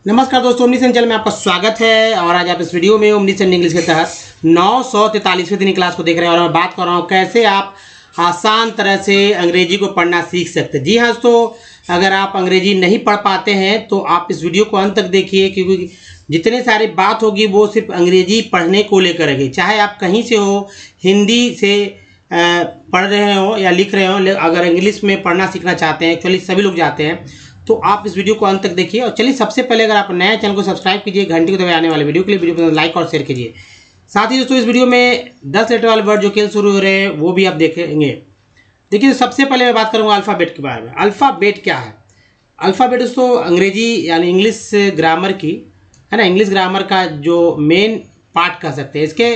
नमस्कार दोस्तों, omniscient channel में आपका स्वागत है। और आज आप इस वीडियो में ओमनीसेंट इंग्लिश के तहत 943वें दिन की क्लास को देख रहे हैं। और मैं बात कर रहा हूँ कैसे आप आसान तरह से अंग्रेजी को पढ़ना सीख सकते हैं। जी हाँ दोस्तों, अगर आप अंग्रेजी नहीं पढ़ पाते हैं तो आप इस वीडियो को अंत तक देखिए, क्योंकि जितनी सारी बात होगी वो सिर्फ अंग्रेजी पढ़ने को लेकर है। चाहे आप कहीं से हो, हिंदी से पढ़ रहे हो या लिख रहे हो, अगर इंग्लिश में पढ़ना सीखना चाहते हैं, एक्चुअली सभी लोग चाहते हैं, तो आप इस वीडियो को अंत तक देखिए। और चलिए, सबसे पहले अगर आप नए चैनल को सब्सक्राइब कीजिए, घंटी को दबाए आने वाले वीडियो के लिए वीडियो को लाइक और शेयर कीजिए। साथ ही दोस्तों, इस वीडियो में 10 लेटर वाले वर्ड जो केवल शुरू हो रहे हैं वो भी आप देखेंगे। देखिए, सबसे पहले मैं बात करूंगा अल्फ़ाबेट के बारे में। अल्फ़ाबेट क्या है? अल्फ़ाबेट दोस्तों अंग्रेजी यानी इंग्लिश ग्रामर की है ना, इंग्लिश ग्रामर का जो मेन पार्ट कह सकते हैं। इसके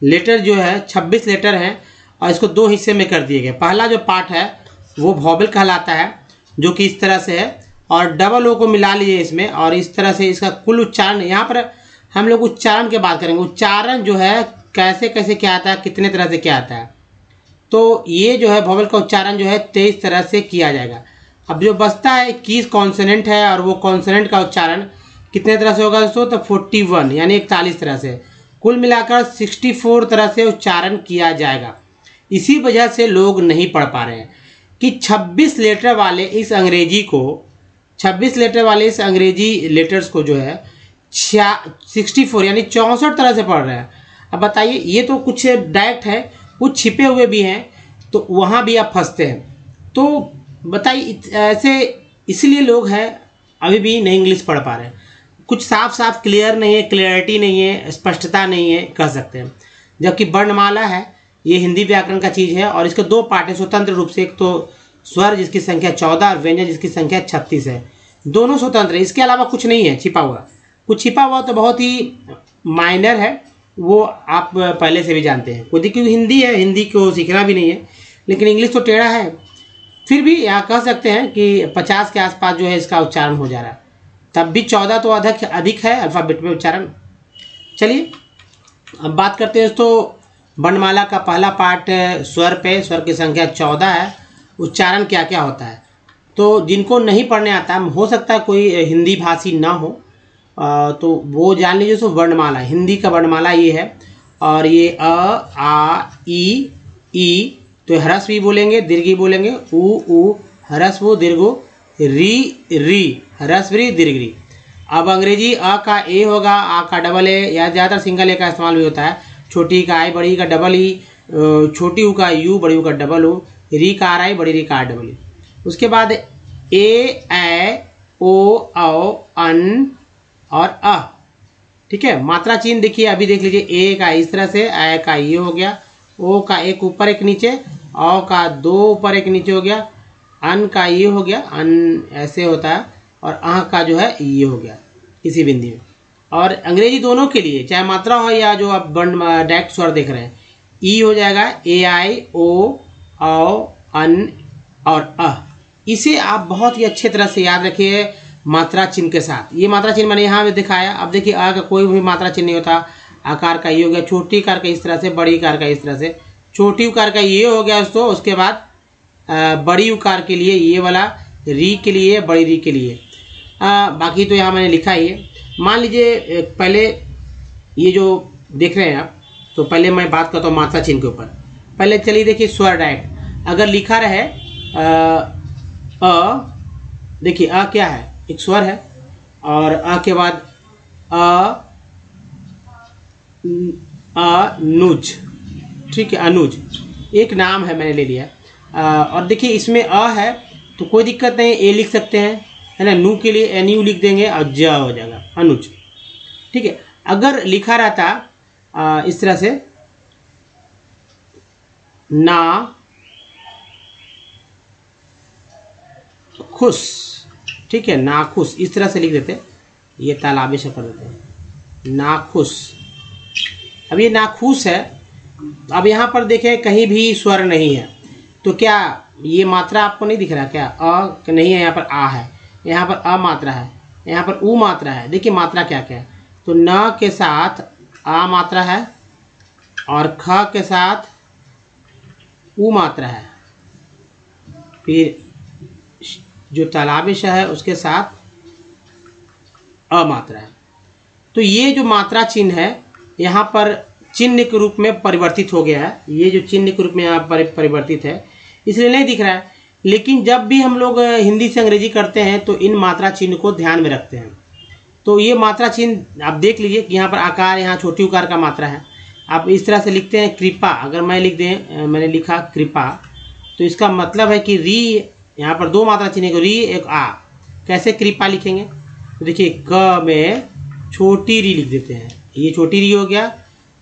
लेटर जो है 26 लेटर हैं और इसको दो हिस्से में कर दिए गए। पहला जो पार्ट है वो वॉवेल कहलाता है, जो कि इस तरह से है, और डबल ओ को मिला लीजिए इसमें, और इस तरह से इसका कुल उच्चारण। यहाँ पर हम लोग उच्चारण की बात करेंगे। उच्चारण जो है कैसे कैसे क्या आता है, कितने तरह से क्या आता है। तो ये जो है वॉवेल का उच्चारण जो है 23 तरह से किया जाएगा। अब जो बचता है 21 कॉन्सोनेंट है, और वो कॉन्सोनेंट का उच्चारण कितने तरह से होगा दोस्तों? तो 41 यानी 41 तरह से, कुल मिलाकर 64 तरह से उच्चारण किया जाएगा। इसी वजह से लोग नहीं पढ़ पा रहे हैं कि 26 लेटर वाले इस अंग्रेजी लेटर्स को जो है 64 यानी 64 तरह से पढ़ रहे हैं। अब बताइए, ये तो कुछ डायरेक्ट है, कुछ छिपे हुए भी हैं, तो वहाँ भी आप फंसते हैं। तो बताइए, ऐसे इसलिए लोग हैं अभी भी नहीं इंग्लिश पढ़ पा रहे हैं। कुछ साफ साफ क्लियर नहीं है, क्लियरिटी नहीं है, स्पष्टता नहीं है कह सकते हैं। जबकि वर्णमाला है, ये हिंदी व्याकरण का चीज़ है, और इसके दो पार्ट है स्वतंत्र रूप से। एक तो स्वर जिसकी संख्या 14 और व्यंजन जिसकी संख्या 36 है। दोनों स्वतंत्र है, इसके अलावा कुछ नहीं है छिपा हुआ। कुछ छिपा हुआ तो बहुत ही माइनर है, वो आप पहले से भी जानते हैं। क्योंकि हिंदी है, हिंदी को सीखना भी नहीं है, लेकिन इंग्लिश तो टेढ़ा है। फिर भी यहाँ कह सकते हैं कि 50 के आसपास जो है इसका उच्चारण हो जा रहा है। तब भी 14 तो अधिक है अल्फ़ाबेट में उच्चारण। चलिए अब बात करते हैं दोस्तों वर्णमाला का पहला पार्ट स्वर पे। स्वर की संख्या 14 है। उच्चारण क्या क्या होता है, तो जिनको नहीं पढ़ने आता है, हो सकता है कोई हिंदी भाषी ना हो, तो वो जान लीजिए। सो वर्णमाला, हिंदी का वर्णमाला ये है। और ये अ, आ, ई, तो ह्रस्व भी बोलेंगे, दीर्घ भी बोलेंगे। ऊ, ह्रस्व ऊ, दीर्घ री, ह्रस्व री, दीर्घ री। अब अंग्रेजी अ का ए होगा, आ का डबल ए, या ज़्यादातर सिंगल ए का इस्तेमाल भी होता है। छोटी का आई, बड़ी का डबल ई, छोटी ऊ का यू, बड़ी ऊ का डबल ऊ, री का आर आई, बड़ी री का आर डबल ई। उसके बाद ए ओ अन और अ। ठीक है, मात्रा चिन्ह देखिए, अभी देख लीजिए। ए का इस तरह से, ए का ये हो गया, ओ का एक ऊपर एक नीचे, औ का दो ऊपर एक नीचे हो गया, अन का ये हो गया, अन ऐसे होता है, और अह का जो है ये हो गया इसी बिंदी में। और अंग्रेजी दोनों के लिए, चाहे मात्रा हो या जो आप डायरेक्ट स्वर देख रहे हैं, ई हो जाएगा, ए आई ओ अन और अ। इसे आप बहुत ही अच्छे तरह से याद रखिए मात्रा चिन्ह के साथ। ये मात्रा चिन्ह मैंने यहाँ पे दिखाया। अब देखिए, अ का कोई भी मात्रा चिन्ह नहीं होता। आकार का ये हो गया, छोटी कार का इस तरह से, बड़ी कार का इस तरह से, छोटी उकार का ये हो गया दोस्तों। उसके बाद बड़ी उकार के लिए ये वाला, री के लिए, बड़ी री के लिए। बाकी तो यहाँ मैंने लिखा ही है। मान लीजिए पहले ये जो देख रहे हैं आप, तो पहले मैं बात करता हूँ मात्रा चिन्ह के ऊपर। पहले चलिए देखिए, स्वर डायरेक्ट अगर लिखा रहे देखिए अ क्या है, एक स्वर है, और अ के बाद अनुज। ठीक है, अनुज एक नाम है, मैंने ले लिया। और देखिए इसमें अ है तो कोई दिक्कत नहीं, ए लिख सकते हैं, है ना। नू के लिए एन यू लिख देंगे और ज हो जाएगा, अनुज। ठीक है, अगर लिखा रहता इस तरह से, ना खुश, ठीक है, नाखुश, इस तरह से लिख देते, ये तालाबे से कर देते हैं, नाखुश। अब ये नाखुश है। अब यहाँ पर देखें कहीं भी स्वर नहीं है, तो क्या ये मात्रा आपको नहीं दिख रहा क्या? अ नहीं है, यहाँ पर आ है, यहाँ पर अ मात्रा है, यहाँ पर ऊ मात्रा है। देखिए मात्रा क्या क्या है, तो न के साथ आ मात्रा है, और ख के साथ ऊ मात्रा है, फिर जो तालाबे श है उसके साथ अ मात्रा है। तो ये जो मात्रा चिन्ह है यहाँ पर चिन्ह के रूप में परिवर्तित हो गया है। ये जो चिन्ह के रूप में यहाँ पर परिवर्तित है इसलिए नहीं दिख रहा है। लेकिन जब भी हम लोग हिंदी से अंग्रेजी करते हैं तो इन मात्रा चिन्ह को ध्यान में रखते हैं। तो ये मात्रा चिन्ह आप देख लीजिए कि यहाँ पर आकार, यहाँ छोटी उकार का मात्रा है। आप इस तरह से लिखते हैं कृपा। अगर मैं लिख दें, मैंने लिखा कृपा, तो इसका मतलब है कि री, यहाँ पर दो मात्रा चिन्ह है, री एक आ। कैसे कृपा लिखेंगे? तो देखिए क में छोटी री लिख देते हैं, ये छोटी री हो गया,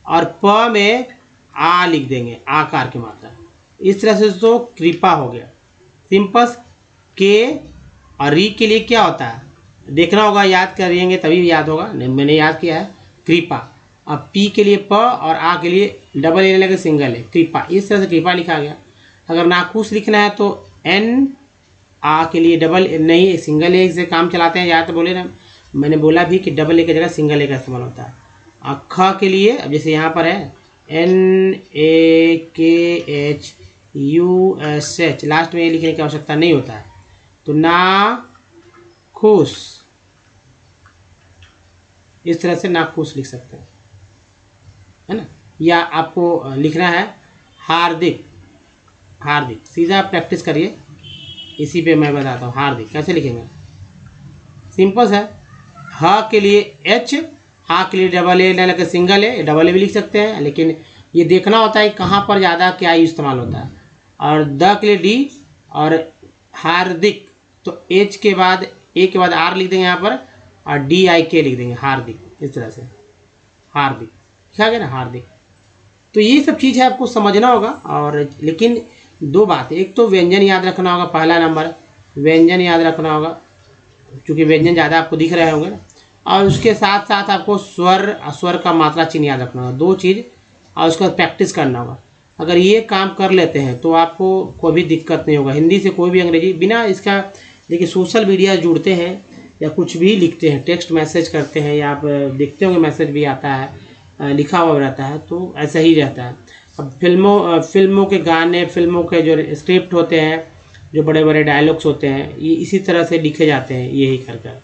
और प में आ लिख देंगे, आकार की मात्रा। इस तरह से तो कृपा हो गया। सिंपल के और री के लिए क्या होता है देखना होगा, याद करेंगे तभी याद होगा। मैंने याद किया है कृपा। अब पी के लिए प और आ के लिए डबल ए लगे सिंगल है, कृपा। इस तरह से कृपा लिखा गया। अगर नाखुश लिखना है तो एन, आ के लिए डबल नहीं सिंगल ए से काम चलाते हैं। याद तो बोले ना, मैंने बोला भी कि डबल ए की जगह सिंगल ए का इस्तेमाल होता है। और ख के लिए अब जैसे यहाँ पर है NAKHUSH, लास्ट में ये लिखने की आवश्यकता नहीं होता है। तो ना खुश, इस तरह से नाखुश लिख सकते हैं, है ना। या आपको लिखना है हार्दिक, हार्दिक सीधा प्रैक्टिस करिए, इसी पे मैं बताता हूँ। हार्दिक कैसे लिखेंगे? सिंपल है। ह के लिए एच, हा के लिए डबल ए लगे सिंगल ए, डबल ए भी लिख सकते हैं, लेकिन ये देखना होता है कहाँ पर ज़्यादा क्या इस्तेमाल होता है। और द के लिए डी, और हार्दिक तो एच के बाद ए के बाद आर लिख देंगे यहाँ पर, और DIK लिख देंगे, हार्दिक। इस तरह से हार्दिक लिखा गया ना, हार्दिक। तो ये सब चीज़ है आपको समझना होगा। और लेकिन दो बात, एक तो व्यंजन याद रखना होगा, पहला नंबर व्यंजन याद रखना होगा, क्योंकि व्यंजन ज़्यादा आपको दिख रहे होंगे ना। और उसके साथ साथ आपको स्वर, स्वर का मात्रा चिन्ह याद रखना होगा, दो चीज़, और उसका प्रैक्टिस करना होगा। अगर ये काम कर लेते हैं तो आपको कोई भी दिक्कत नहीं होगा। हिंदी से कोई भी अंग्रेजी बिना इसका, देखिए सोशल मीडिया जुड़ते हैं या कुछ भी लिखते हैं, टेक्स्ट मैसेज करते हैं, या आप देखते होंगे मैसेज भी आता है, लिखा हुआ रहता है, तो ऐसा ही रहता है। अब फिल्मों के गाने, फिल्मों के जो स्क्रिप्ट होते हैं, जो बड़े बड़े डायलॉग्स होते हैं, ये इसी तरह से लिखे जाते हैं, यही कर कर,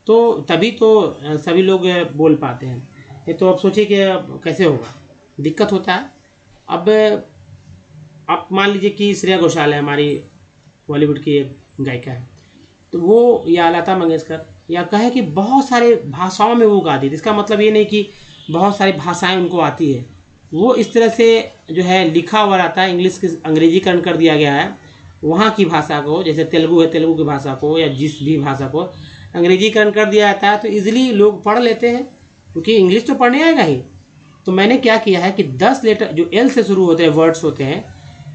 तो तभी तो सभी लोग बोल पाते हैं। ये तो अब सोचिए कि कैसे होगा, दिक्कत होता है। अब आप मान लीजिए कि श्रेया घोषाल है, हमारी बॉलीवुड की एक गायिका है, तो वो, या लता मंगेशकर, या कहे कि बहुत सारे भाषाओं में वो गाती थी। इसका मतलब ये नहीं कि बहुत सारी भाषाएं उनको आती है। वो इस तरह से जो है लिखा हुआ रहता है, इंग्लिश के अंग्रेजीकरण कर दिया गया है वहाँ की भाषा को, जैसे तेलुगु है, तेलुगु की भाषा को, या जिस भी भाषा को अंग्रेजीकरण कर दिया जाता है, तो इजीली लोग पढ़ लेते हैं, क्योंकि इंग्लिश तो पढ़ने आएगा ही। तो मैंने क्या किया है कि 10 लेटर जो एल से शुरू होते हैं वर्ड्स होते हैं,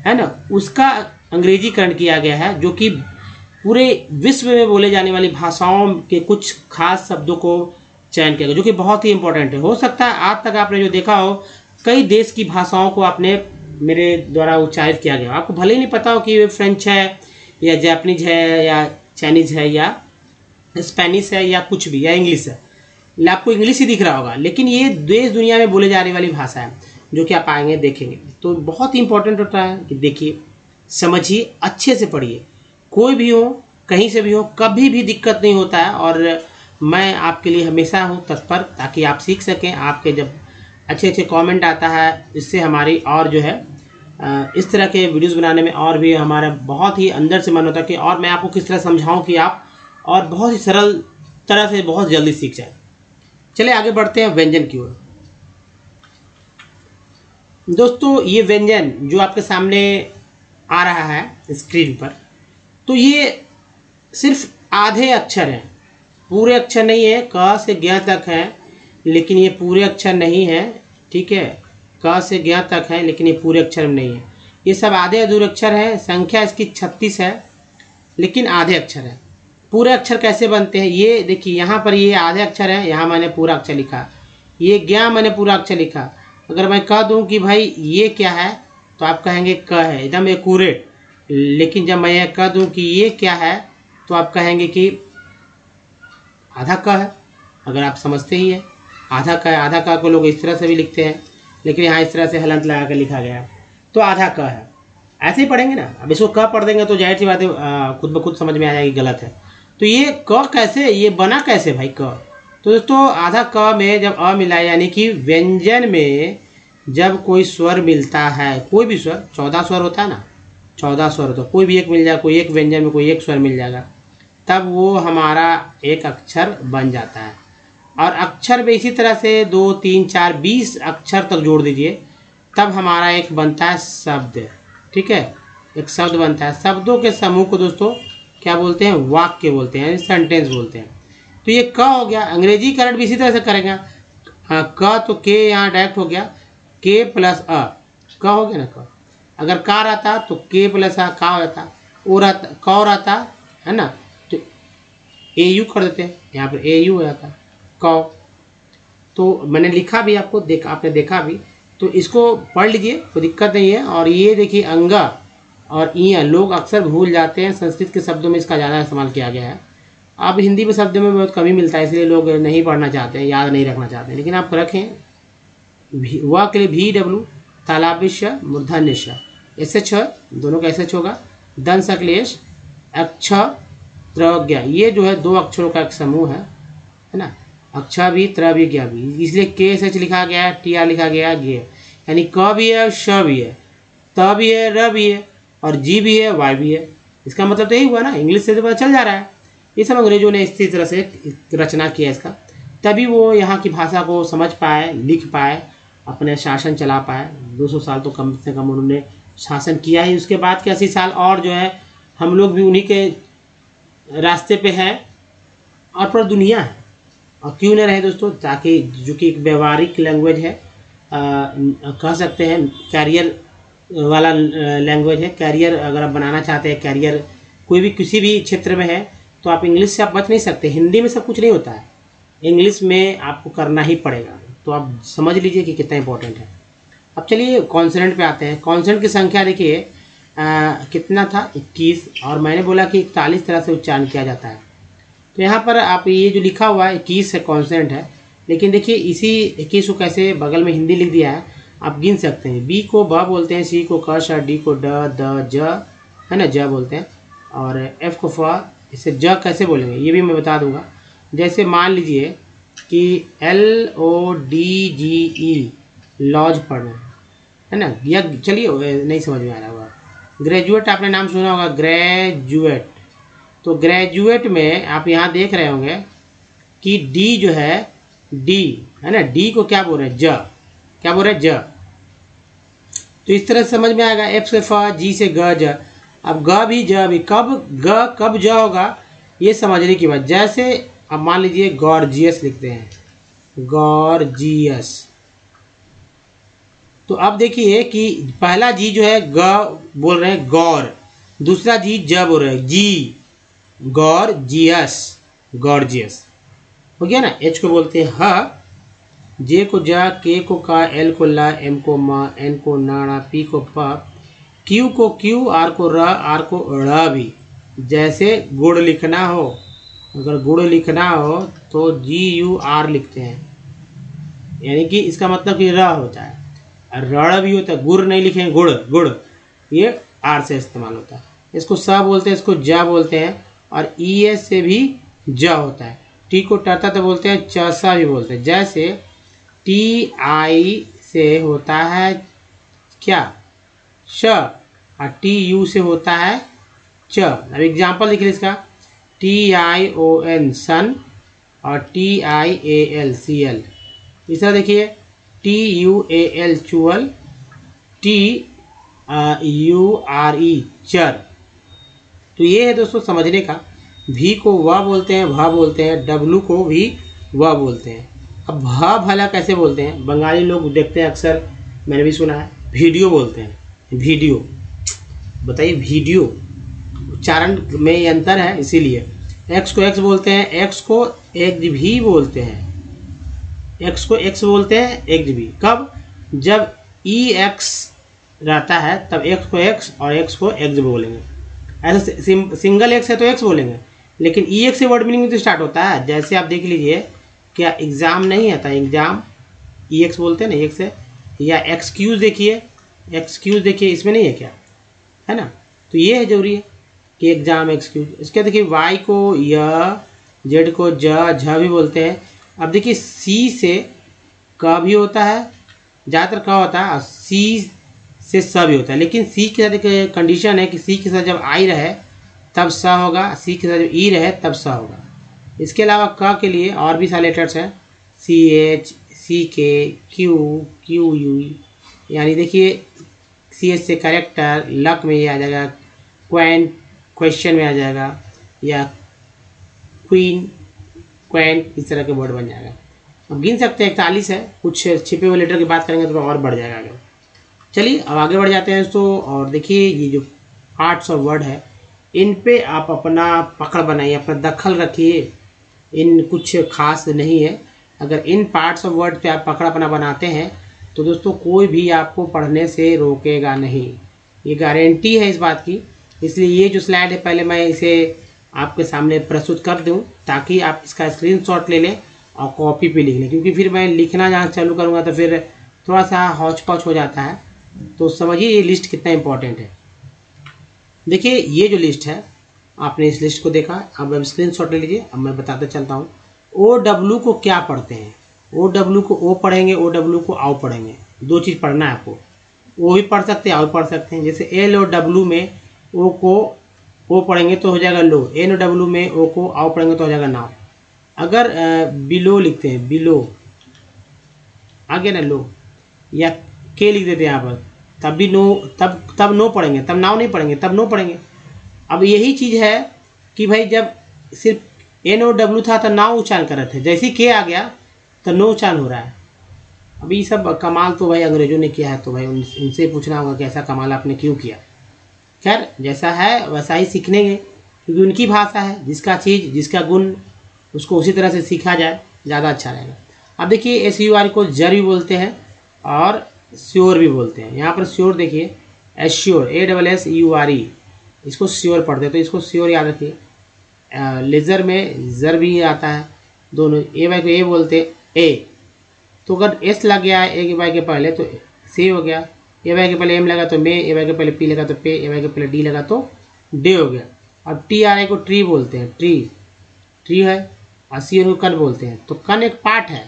है ना, उसका अंग्रेजीकरण किया गया है, जो कि पूरे विश्व में बोले जाने वाली भाषाओं के कुछ खास शब्दों को चयन किया गया, जो कि बहुत ही इंपॉर्टेंट है। हो सकता है आज तक आपने जो देखा हो, कई देश की भाषाओं को आपने मेरे द्वारा उच्चारित किया गया, आपको भले ही नहीं पता हो कि फ्रेंच है या जापानीज है या चाइनीज है या स्पेनिश है या कुछ भी, या इंग्लिश है, आपको इंग्लिश ही दिख रहा होगा, लेकिन ये देश दुनिया में बोले जाने वाली भाषा है, जो कि आप आएंगे देखेंगे। तो बहुत ही इंपॉर्टेंट होता है कि देखिए, समझिए, अच्छे से पढ़िए, कोई भी हो, कहीं से भी हो, कभी भी दिक्कत नहीं होता है। और मैं आपके लिए हमेशा हूँ तत्पर, ताकि आप सीख सकें। आपके जब अच्छे अच्छे कमेंट आता है, इससे हमारी और जो है इस तरह के वीडियोस बनाने में और भी हमारा बहुत ही अंदर से मन होता है कि और मैं आपको किस तरह समझाऊं कि आप और बहुत ही सरल तरह से बहुत जल्दी सीख जाए। चलिए आगे बढ़ते हैं व्यंजन की ओर। दोस्तों, ये व्यंजन जो आपके सामने आ रहा है स्क्रीन पर, तो ये सिर्फ आधे अक्षर हैं, पूरे अक्षर नहीं है। क से ज्ञ तक है, लेकिन ये पूरे अक्षर नहीं है, ठीक है। क से ज्ञ तक है, लेकिन ये पूरे अक्षर में नहीं है। ये सब आधे अधूरे अक्षर हैं। संख्या इसकी 36 है, लेकिन आधे अक्षर है। पूरे अक्षर कैसे बनते हैं ये देखिए, यहाँ पर ये आधे अक्षर है, यहाँ मैंने पूरा अक्षर लिखा, ये ज्ञ मैंने पूरा अक्षर लिखा। अगर मैं कह दूँ कि भाई ये क्या है, तो आप कहेंगे क है, एकदम एक्यूरेट। लेकिन जब मैं यह कह दूँ कि ये क्या है, तो आप कहेंगे कि आधा क है। अगर आप समझते ही है आधा क है। आधा क को लोग इस तरह से भी लिखते हैं, लेकिन यहाँ इस तरह से हलंत लगा कर लिखा गया है, तो आधा क है। ऐसे ही पढ़ेंगे ना। अब इसको क पढ़ देंगे तो जाहिर सी बात है खुद ब खुद समझ में आ जाएगी गलत है। तो ये क कैसे, ये बना कैसे भाई क, तो दोस्तों आधा क में जब अ मिला यानी कि व्यंजन में जब कोई स्वर मिलता है, कोई भी स्वर, 14 स्वर होता है ना, 14 स्वर होता है, कोई भी एक मिल जाए, कोई एक व्यंजन में कोई एक स्वर मिल जाएगा, तब वो हमारा एक अक्षर बन जाता है। और अक्षर में इसी तरह से 2, 3, 4, 20 अक्षर तक जोड़ दीजिए, तब हमारा एक बनता है शब्द। ठीक है, एक शब्द बनता है। शब्दों के समूह को दोस्तों क्या बोलते हैं? वाक्य बोलते हैं, सेंटेंस बोलते हैं। तो ये क हो गया। अंग्रेजीकरण भी इसी तरह से करेंगे। हाँ, क तो के यहाँ डायरेक्ट हो गया, के प्लस अ, क हो गया ना क। अगर का रहता तो के प्लस अ का हो जाता, ओ रहता क रहता है ना, तो ए यू कर देते हैं, यहाँ पर ए यू हो जाता क। तो मैंने लिखा भी, आपको आपने देखा भी, तो इसको पढ़ लीजिए, कोई दिक्कत नहीं है। और ये देखिए अंगा और इया लोग अक्सर भूल जाते हैं, संस्कृत के शब्दों में इसका ज़्यादा इस्तेमाल किया गया है। अब हिंदी में शब्दों में बहुत कमी मिलता है, इसलिए लोग नहीं पढ़ना चाहते हैं, याद नहीं रखना चाहते हैं। लेकिन आप रखें, व के लिए भी डब्लू, तालाबिश, मूर्धन्य SH दोनों का SH होगा, दन सक्लेश, अक्ष त्रज्ञा, ये जो है 2 अक्षरों का एक समूह है ना, अक्षा भी त्र भी ज्ञा भी, इसलिए के SH लिखा गया है, TR लिखा गया है, गे, यानी क भी है, श भी है, त भी है, र भी है, और जी भी है, वाई भी है। इसका मतलब तो यही हुआ ना, इंग्लिश से तो पता चल जा रहा है। ये सब अंग्रेजों ने इसी तरह से रचना किया इसका, तभी वो यहाँ की भाषा को समझ पाए, लिख पाए, अपने शासन चला पाए। 200 साल तो कम से कम उन्होंने शासन किया ही। उसके बाद के 80 साल और जो है हम लोग भी उन्हीं के रास्ते पे हैं, और पूरा दुनिया है। और क्यों न रहे दोस्तों, ताकि जो कि एक व्यवहारिक लैंग्वेज है, कह सकते हैं कैरियर वाला लैंग्वेज है। कैरियर अगर आप बनाना चाहते हैं, कैरियर कोई भी किसी भी क्षेत्र में है, तो आप इंग्लिश से आप बच नहीं सकते। हिंदी में सब कुछ नहीं होता है, इंग्लिश में आपको करना ही पड़ेगा। तो आप समझ लीजिए कि कितना इंपॉर्टेंट है। अब चलिए कॉन्सोनेंट पे आते हैं। कॉन्सोनेंट की संख्या देखिए कितना था, 21, और मैंने बोला कि 41 तरह से उच्चारण किया जाता है। तो यहाँ पर आप ये जो लिखा हुआ है 21 है, कॉन्सोनेंट है। लेकिन देखिए इसी 21 को कैसे बगल में हिंदी लिख दिया है, आप गिन सकते हैं। बी को ब बोलते हैं, सी को क, श, डी को ड, द, ज है ना, ज बोलते हैं, और एफ को फ। इसे ज कैसे बोलेंगे ये भी मैं बता दूंगा। जैसे मान लीजिए कि LODGE, लॉज पढ़ना है ना, या चलिए नहीं समझ में आ रहा होगा। ग्रेजुएट आपने नाम सुना होगा, ग्रेजुएट। तो ग्रेजुएट में आप यहाँ देख रहे होंगे कि डी जो है, डी है ना, डी को क्या बोल रहे हैं, ज, क्या बोल रहे हैं, ज। तो इस तरह से समझ में आएगा। एफ से फ, जी से ग, ज। अब ग भी ज भी, कब ग कब ज होगा ये समझने की बात। जैसे अब मान लीजिए गॉर्जियस लिखते हैं, गॉर्जियस, तो अब देखिए कि पहला जी जो है ग बोल रहे हैं गौर, दूसरा जी ज बोल रहे हैं जी, गॉर्जियस, गॉर्जियस हो गया ना। एच को बोलते हैं ह, जे को ज, के को का, एल को ला, एम को म, एन को नाड़ा, पी को प, क्यू को क्यू, आर को र, आर को ड़ भी। जैसे गुड़ लिखना हो, अगर गुड़ लिखना हो तो GUR लिखते हैं, यानी कि इसका मतलब कि र होता है, रण भी होता है। गुड़ नहीं लिखेंगे, गुड़, गुड़, ये आर से इस्तेमाल होता है। इसको स बोलते हैं, इसको ज बोलते हैं, और ES से भी ज होता है। टी को टता तो बोलते हैं, चा भी बोलते हैं। जैसे TI से होता है क्या, श, और TU से होता है च। अब एग्जाम्पल देखिए इसका, TION सन, और TIAL CL। इस तरह देखिए TUAL चुअल, TURE चर। तो ये है दोस्तों समझने का। भी को व बोलते हैं, भ बोलते हैं, W को भी व बोलते हैं। अब भ भला कैसे बोलते हैं, बंगाली लोग देखते हैं अक्सर, मैंने भी सुना है, वीडियो बोलते हैं, वीडियो। बताइए, वीडियो उच्चारण में ये अंतर है, इसीलिए। एक्स को एक्स बोलते हैं, एक्स को एक्स भी बोलते हैं, एक्स को एक्स बोलते हैं, एक्स भी। कब, जब EX रहता है तब एक्स को एक्स और एक्स को एक्स बोलेंगे। ऐसे सिंगल एक्स है तो एक्स बोलेंगे, लेकिन EX से वर्ड मीनिंग तो स्टार्ट होता है। जैसे आप देख लीजिए, क्या एग्जाम नहीं आता, एग्जाम EX बोलते हैं ना, एक से। या एक्सक्यूज देखिए, एक्सक्यूज देखिए, इसमें नहीं है क्या, है ना। तो ये है जरूरी है कि एग्जाम एक्सक्यूज। इसके देखिए वाई को य, जेड को ज, झ भी बोलते हैं, अब देखिए सी से क भी होता है, ज़्यादातर क होता है, और सी से स भी होता है, लेकिन सी के साथ एक कंडीशन है कि सी के साथ जब आई रहे तब स होगा, सी के साथ जब ई रहे तब स होगा। इसके अलावा क के लिए और भी सारे लेटर्स हैं, सी एच, सी के, क्यू, क्यू यू, यानी देखिए सी एच से करेक्टर, लक में ये आ जाएगा, क्वेंट क्वेश्चन में आ जाएगा, या क्वीन क्वेंट, इस तरह के वर्ड बन जाएगा। अब गिन सकते हैं 41 है, कुछ छिपे हुए लेटर की बात करेंगे तो और बढ़ जाएगा आगे। चलिए अब आगे बढ़ जाते हैं दोस्तों, और देखिए ये जो पार्ट्स ऑफ वर्ड है इन पे आप अपना पकड़ बनाइए, अपना दखल रखिए, इन कुछ खास नहीं है। अगर इन पार्ट्स ऑफ वर्ड पे आप पकड़ अपना बनाते हैं तो दोस्तों कोई भी आपको पढ़ने से रोकेगा नहीं, ये गारंटी है इस बात की। इसलिए ये जो स्लाइड है पहले मैं इसे आपके सामने प्रस्तुत कर दूं ताकि आप इसका स्क्रीनशॉट ले लें और कॉपी पे लिख लें, क्योंकि फिर मैं लिखना जहाँ चालू करूँगा तो फिर थोड़ा सा हौच पौच हो जाता है। तो समझिए ये लिस्ट कितना इंपॉर्टेंट है। देखिए ये जो लिस्ट है, आपने इस लिस्ट को देखा, अब स्क्रीनशॉट ले लीजिए। अब मैं बताते चलता हूँ ओ डब्ल्यू को क्या पढ़ते हैं। ओ डब्ल्यू को ओ पढ़ेंगे, ओ डब्ल्यू को आओ पढ़ेंगे, दो चीज़ पढ़ना है आपको। ओ भी पढ़ सकते हैं, आओ भी पढ़ सकते हैं। जैसे एल और डब्ल्यू में ओ को ओ पढ़ेंगे तो हो जाएगा लो, एन और डब्ल्यू में ओ को आओ पढ़ेंगे तो हो जाएगा नाउ। अगर बिलो लिखते हैं, बिलो आगे ना लो, या के लिख देते हैं यहाँ पर, तब भी नो, तब नो पढ़ेंगे, तब नाउ नहीं पढ़ेंगे, तब नो पढ़ेंगे। अब यही चीज़ है कि भाई जब सिर्फ एन और डब्ल्यू था तो नाउ उच्चारण कर रहे थे, जैसे ही के आ गया तो नो उच्चारण हो रहा है। अब ये सब कमाल तो भाई अंग्रेजों ने किया है, तो भाई उनसे पूछना होगा कि ऐसा कमाल आपने क्यों किया। खैर जैसा है वैसा ही सीखनेंगे, क्योंकि उनकी भाषा है, जिसका चीज़ जिसका गुण उसको उसी तरह से सीखा जाए ज़्यादा अच्छा रहेगा। अब देखिए एस यू आर को जर भी बोलते हैं और श्योर भी बोलते हैं। यहाँ पर श्योर देखिए assure, A double S U R E, इसको श्योर पढ़ते हैं, तो इसको श्योर याद रखिए। लेज़र में जर भी आता है, दोनों ए वाई को ए बोलते हैं ए, तो अगर एस लग गया है ए वाई के पहले तो से हो गया, ए वाई के पहले एम लगा तो मे, ए वाई के पहले पी लगा तो पे, ए वाई के पहले डी लगा तो डे हो गया। अब टी आर आई को ट्री बोलते हैं, ट्री है, और सी को कन बोलते हैं, तो कन एक पार्ट है,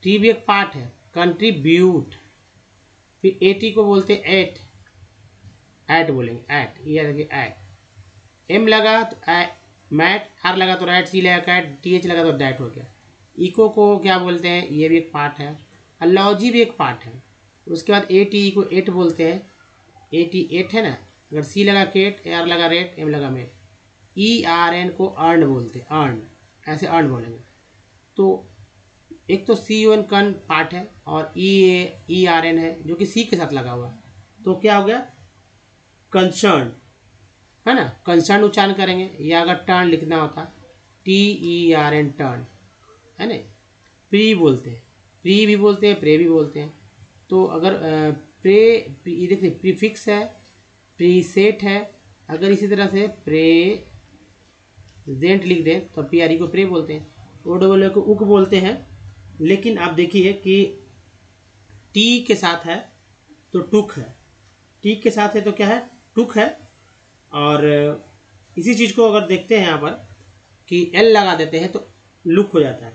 ट्री भी एक पार्ट है, कंट्रीब्यूट। फिर एटी को बोलते हैं एट बोलेंगे, एट, ये देखिए एट। एम लगा तो मैट, आर लगा तो रैट, सी लगा कैट, टी एच लगा तो डैट हो गया। इको को क्या बोलते हैं, ये भी एक पार्ट है, अलॉजी भी एक पार्ट है। उसके बाद ए टी को एट बोलते हैं, ए टी एट है ना, अगर सी लगा केट, आर लगा रेट, एम लगा मेट। ई आर एन को अर्न बोलते हैं, अर्न, ऐसे अर्न बोलेंगे। तो एक तो सी यू एन कन पार्ट है और ई आर एन है जो कि सी के साथ लगा हुआ है, तो क्या हो गया कंसर्न, है ना, कंसर्न उच्चारण करेंगे। या अगर टर्न लिखना होता T E R N turn, है ना। प्री बोलते हैं, प्री भी बोलते हैं, प्रे भी बोलते हैं। तो अगर ये देखिए प्रीफिक्स है, प्रीसेट है, अगर इसी तरह से प्रेजेंट लिख दें तो पी आर ई को प्रे बोलते हैं, ओ डबल को उक बोलते हैं। लेकिन आप देखिए कि टी के साथ है तो टुक है, टी के साथ है तो क्या है, टुक है। और इसी चीज़ को अगर देखते हैं यहाँ पर कि एल लगा देते हैं तो लुक हो जाता है।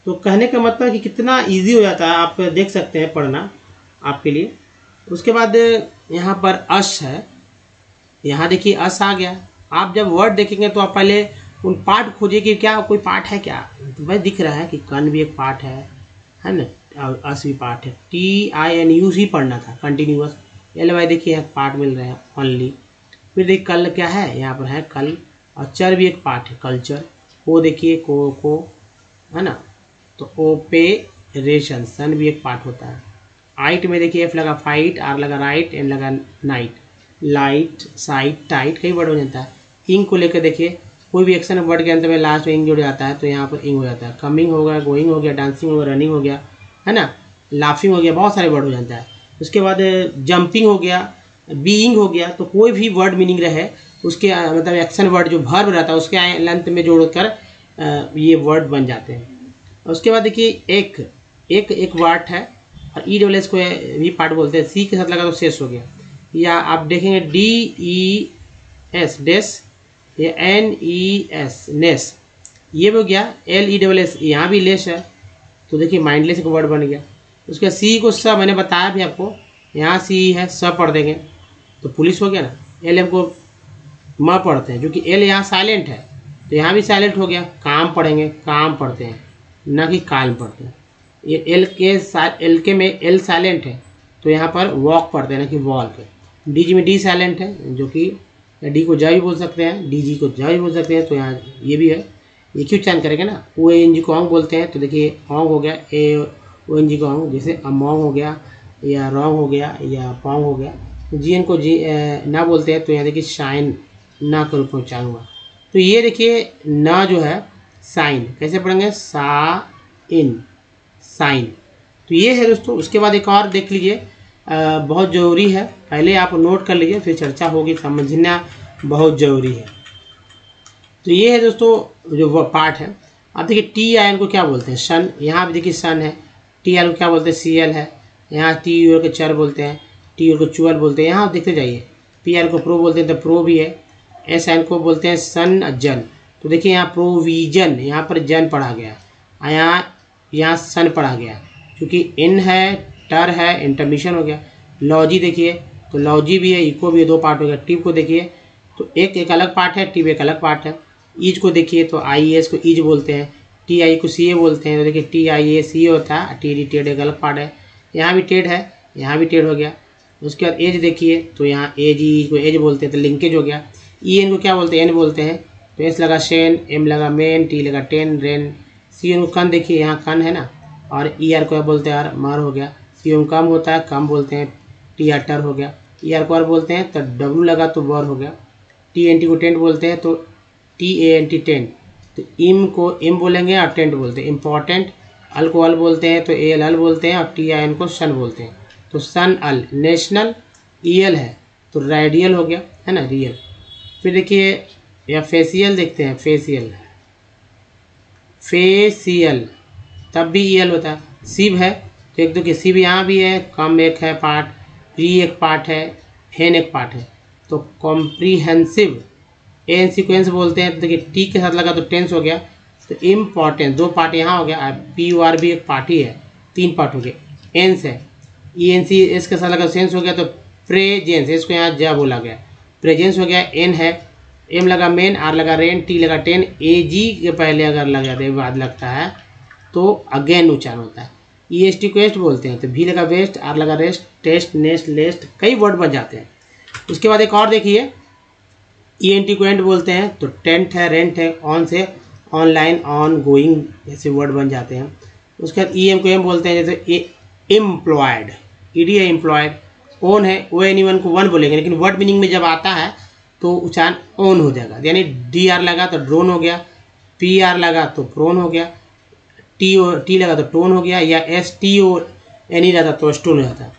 तो कहने का मतलब कि कितना इजी हो जाता है, आप देख सकते हैं पढ़ना आपके लिए। उसके बाद यहाँ पर अश है, यहाँ देखिए अश आ गया। आप जब वर्ड देखेंगे तो आप पहले उन पार्ट खोजिए कि क्या कोई पार्ट है क्या, तो भाई दिख रहा है कि कन भी एक पार्ट है ना, और अस भी पार्ट है। टी आई एन यू ही पढ़ना था कंटिन्यूअस, एल वाई देखिए पार्ट मिल रहे हैं ओनली। फिर देखिए कल क्या है, यहाँ पर है कल, और चर भी एक पार्ट है कल्चर। को देखिए को है ना, तो ओपेरेशन, सन भी एक पार्ट होता है। आइट में देखिए एफ लगा फाइट, आर लगा राइट, एम लगा नाइट, लाइट, साइट, टाइट, कई वर्ड हो जाता है। इंग को लेकर देखिए कोई भी एक्शन वर्ड के अंत में लास्ट में इंग जुड़ जाता है तो यहाँ पर इंग हो जाता है। कमिंग हो गया, गोइंग हो गया, डांसिंग हो गया, रनिंग हो गया, है ना, लाफिंग हो गया, बहुत सारे वर्ड हो जाता है। उसके बाद जंपिंग हो गया, बीइंग हो गया। तो कोई भी वर्ड मीनिंग रहे उसके मतलब एक्शन वर्ड जो वर्ब रहता है उसके अंत में जोड़कर ये वर्ड बन जाते हैं। उसके बाद देखिए एक वर्ड है, और ई डबल एस को भी पार्ट बोलते हैं, सी के साथ लगा तो शेष हो गया। या आप देखेंगे डी ई एस डेस, या एन ई एस नेस, ये भी हो गया। एल ई डबल एस यहाँ भी लेस है, तो देखिए माइंडलेस एक वर्ड बन गया। उसके बाद सी को स मैंने बताया भी आपको, यहाँ सी है स पढ़ देंगे तो पुलिस हो गया ना। एल एम को म पढ़ते हैं क्योंकि एल यहाँ साइलेंट है तो यहाँ भी साइलेंट हो गया। काम पढ़ेंगे, काम पढ़ते हैं ना कि काल्म पढ़ते हैं। ये एल के में एल साइलेंट है तो यहाँ पर वॉक पढ़ते हैं ना कि वॉक है। डी जी में डी साइलेंट है जो कि डी को जा भी बोल सकते हैं, डी जी को जा भी बोल सकते हैं, तो यहाँ ये भी है। ये क्यों उच्चारण करेंगे ना, ओ एन जी को ऑंग बोलते हैं तो देखिए ऑंग हो गया, ए ओ एन जी को ऑंग, जैसे अमोंग हो गया या रॉन्ग हो गया या पोंग हो गया। जी एन को जी ना बोलते हैं तो यहाँ देखिए शाइन ना के रूप में उच्चारण हुआ। तो ये देखिए ना जो है साइन कैसे पढ़ेंगे, सा इन साइन। तो ये है दोस्तों। उसके बाद एक और देख लीजिए, बहुत ज़रूरी है, पहले आप नोट कर लीजिए फिर चर्चा होगी, समझना बहुत ज़रूरी है। तो ये है दोस्तों जो वो पार्ट है। अब देखिए टी आई एन को क्या बोलते हैं, सन। यहाँ भी देखिए सन है। टी एल को क्या बोलते हैं, सी एल है। यहाँ टी यू को चर बोलते हैं, टी यू को चुअल बोलते हैं। यहाँ देखते जाइए, पी आर को प्रो बोलते हैं तो प्रो भी है। एस एन को बोलते हैं सन जन। तो देखिए यहाँ प्रोविजन, यहाँ पर जन पढ़ा गया, यहाँ सन पढ़ा गया क्योंकि इन है, टर है, इंटरमिशन हो गया। लॉजी देखिए तो लॉजी भी है, इको भी है, दो पार्ट हो गया। टिप को देखिए तो एक अलग पार्ट है, टिप एक अलग पार्ट है। ईज को देखिए तो आई एस को ईज बोलते हैं, टी आई को सी ए बोलते हैं। तो देखिए टी आई ए सी ए होता है, टी डी टेड एक अलग पार्ट है। यहाँ भी टेड है, यहाँ भी टेड हो गया। उसके बाद एज देखिए तो यहाँ एज ई को एज बोलते हैं तो लिंकेज हो गया। ई एन को क्या बोलते हैं, एन बोलते हैं तो एस लगा शेन, एम लगा मेन, टी लगा टेन रेन। सी एन को कन देखिए, यहाँ कन है ना, और ई आर को बोलते हैं यार मार हो गया। सी एम कम होता है, कम बोलते हैं, टी आर टर हो गया। ई आर को आर बोलते हैं तो डब्ल्यू लगा तो वर हो गया। टी एन टी को टेंट बोलते हैं तो T A N T tent. तो इम को इम बोलेंगे और टेंट बोलते हैं इम्पॉर्टेंट। अल को अल बोलते हैं तो ए एल अल बोलते हैं और टी आई एन को सन बोलते हैं तो सन अल। नेशनल ई एल है तो रेडियल हो गया, है ना, रियल। फिर देखिए या फेसियल देखते हैं, फेसियल फेसियल तब भी ई एल होता है। सिव है तो एक देखिए सिव यहाँ भी है, कम एक है पार्ट, प्री एक पार्ट है, हेन एक पार्ट है तो कॉम्प्रीहेंसिव। एन सीक्वेंस बोलते हैं तो देखिए टी के साथ लगा तो टेंस हो गया। तो इम्पॉर्टेंस दो पार्ट यहाँ हो गया, पी यू आर भी एक पार्ट ही है, तीन पार्ट हो गए। एंस है, ई एन सी एस के साथ लगा सेंस हो गया तो प्रेजेंस, इसको यहाँ जा बोला गया, प्रेजेंस हो गया। एन है, एम लगा मेन, आर लगा रेन, टी लगा टेन। ए जी के पहले अगर लगा दे बाद लगता है तो अगेन उच्चारण होता है। ई एस टी को एस्ट बोलते हैं तो भी लगा वेस्ट, आर लगा रेस्ट, टेस्ट, नेस्ट, लेस्ट, कई वर्ड बन जाते हैं। उसके बाद एक और देखिए ई एन टी को एंड बोलते हैं तो टेंट है, रेंट है, ऑन से ऑनलाइन, ऑन गोइंग ऐसे वर्ड बन जाते हैं। उसके बाद ई एम को एम बोलते हैं जैसे एम्प्लॉयड, ई डी है एम्प्लॉयड। ओन है, ओ एन ई वन को वन बोलेंगे लेकिन वर्ड मीनिंग में जब आता है तो उच्चारण ओन हो जाएगा। यानी डी आर लगा तो ड्रोन हो गया, पी आर लगा तो प्रोन हो गया, टी लगा तो टोन हो गया, या S T O N E रहता तो स्टोन हो जाता।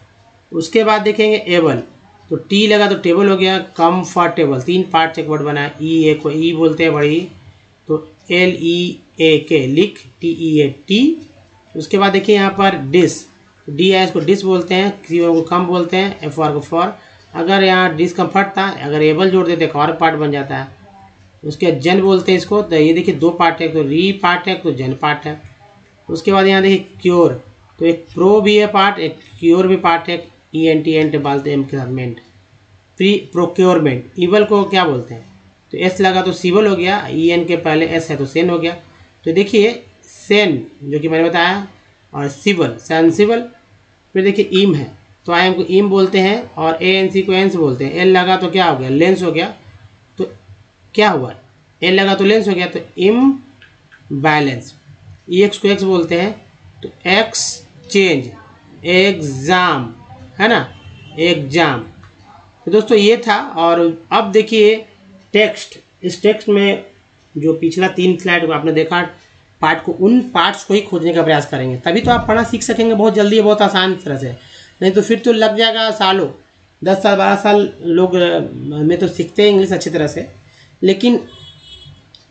उसके बाद देखेंगे एबल तो टी लगा तो टेबल हो गया। कंफर्टेबल तीन पार्ट से एक वर्ड बना है। ई ए को ई बोलते हैं बड़ी तो एल ई ए के लिख, टी ई ए टी। उसके बाद देखिए यहाँ पर डिस, डी आई एस को डिस बोलते हैं, सी ओ को कम बोलते हैं, एफ आर को फॉर। अगर यहाँ डिसकम्फर्ट था, अगर एबल जोड़ देते एक और पार्ट बन जाता है। उसके बाद जन बोलते हैं इसको, तो ये देखिए दो पार्ट है, तो री पार्ट है तो जन पार्ट है। उसके बाद यहाँ देखिए क्योर तो एक प्रो भी है पार्ट, एक क्योर भी पार्ट है, ई एन टी एंट बालते एम के साथ मेंट। प्री प्रोक्योरमेंट, ईवल को क्या बोलते हैं तो एस लगा तो सिवल हो गया, ई एन के पहले एस है तो सेन हो गया। तो देखिए सेन जो कि मैंने बताया, और सिवल सेंसिबल। फिर देखिए ईम है तो आई एम को ईम बोलते हैं और ए एन सी को एंस बोलते हैं। एल लगा तो क्या हो गया, लेंस हो गया। तो क्या हुआ, एल लगा तो लेंस हो गया तो इम बैलेंस। ई एक्स को एक्स बोलते हैं तो एक्स चेंज, एग्जाम, है ना, एग्जाम। तो दोस्तों ये था। और अब देखिए टेक्स्ट, इस टेक्स्ट में जो पिछला 3 स्लाइड आपने देखा पार्ट को, उन पार्ट्स को ही खोजने का प्रयास करेंगे, तभी तो आप पढ़ना सीख सकेंगे बहुत जल्दी, बहुत आसान तरह से। नहीं तो फिर तो लग जाएगा सालों, 10 साल 12 साल लोग में तो सीखते हैं इंग्लिश अच्छी तरह से, लेकिन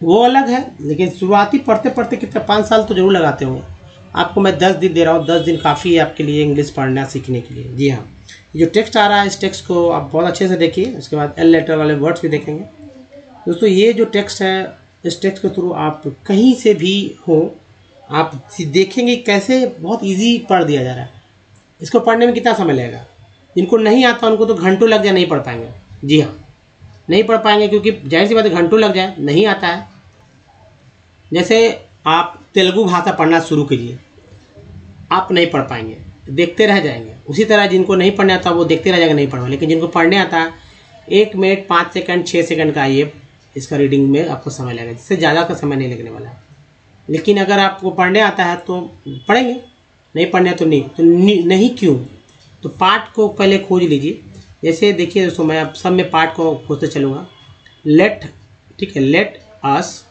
वो अलग है। लेकिन शुरुआती पढ़ते पढ़ते कितने 5 साल तो जरूर लगाते होंगे। आपको मैं 10 दिन दे रहा हूँ, 10 दिन काफ़ी है आपके लिए इंग्लिश पढ़ना सीखने के लिए। जी हाँ, जो टेक्स्ट आ रहा है इस टेक्स्ट को आप बहुत अच्छे से देखिए। उसके बाद एल लेटर वाले वर्ड्स भी देखेंगे। दोस्तों ये जो टेक्स्ट है, इस टेक्स्ट के थ्रू आप कहीं से भी हो आप देखेंगे कैसे बहुत इजी पढ़ दिया जा रहा है। इसको पढ़ने में कितना समय लगेगा? जिनको नहीं आता उनको तो घंटों लग जाए, नहीं पढ़ पाएंगे। जी हाँ, नहीं पढ़ पाएंगे क्योंकि जाहिर सी बात है घंटों लग जाए, नहीं आता है। जैसे आप तेलुगु भाषा पढ़ना शुरू कीजिए, आप नहीं पढ़ पाएंगे, देखते रह जाएंगे। उसी तरह जिनको नहीं पढ़ने आता वो देखते रह जाएंगे, नहीं पढ़। लेकिन जिनको पढ़ने आता है 1 मिनट 5 सेकंड 6 सेकंड का ये इसका रीडिंग में आपको समय लगेगा, जिससे ज़्यादा का समय नहीं लगने वाला है। लेकिन अगर आपको पढ़ने आता है तो पढ़ेंगे, नहीं पढ़ने तो नहीं। तो नहीं क्यों? तो पाठ को पहले खोज लीजिए। जैसे देखिए दोस्तों, मैं अब सब में पाठ को खोजते चलूँगा। लेट, ठीक है, लेट अस।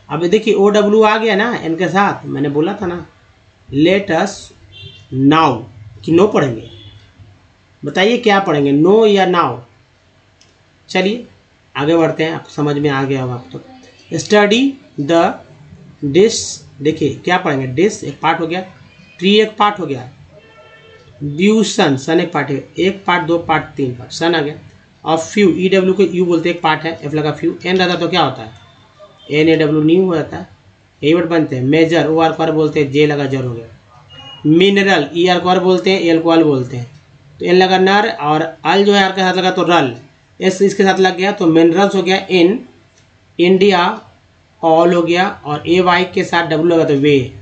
अब देखिए OW आ गया ना इनके साथ, मैंने बोला था ना लेट अस नाउ, कि नो पढ़ेंगे। बताइए क्या पढ़ेंगे, नो या नाउ? चलिए आगे बढ़ते हैं, आपको समझ में आ गया होगा अब तक। स्टडी द डिश, देखिए क्या पढ़ेंगे, डिश एक पार्ट हो गया, ट्री एक पार्ट हो गया, व्यू सन, सन एक पार्ट है, एक पार्ट 2 पार्ट 3 पार्ट, सन आ गया। और फ्यू, EW को यू बोलते हैं, एक पार्ट है, एफ लगा फ्यू, एन रहता तो क्या होता है, NAW न्यू हो जाता है, यही वर्ड बनते हैं। मेजर, OR को बोलते हैं, जे लगा जर हो गया। मिनरल, ER को बोलते हैं, एल को अल बोलते हैं, तो एन लगा नर, और अल जो है आर के साथ लगा तो रल, एस इसके साथ लग गया तो मिनरल्स हो गया इन, इंडिया ऑल हो गया, और AY के साथ W लगा तो वे,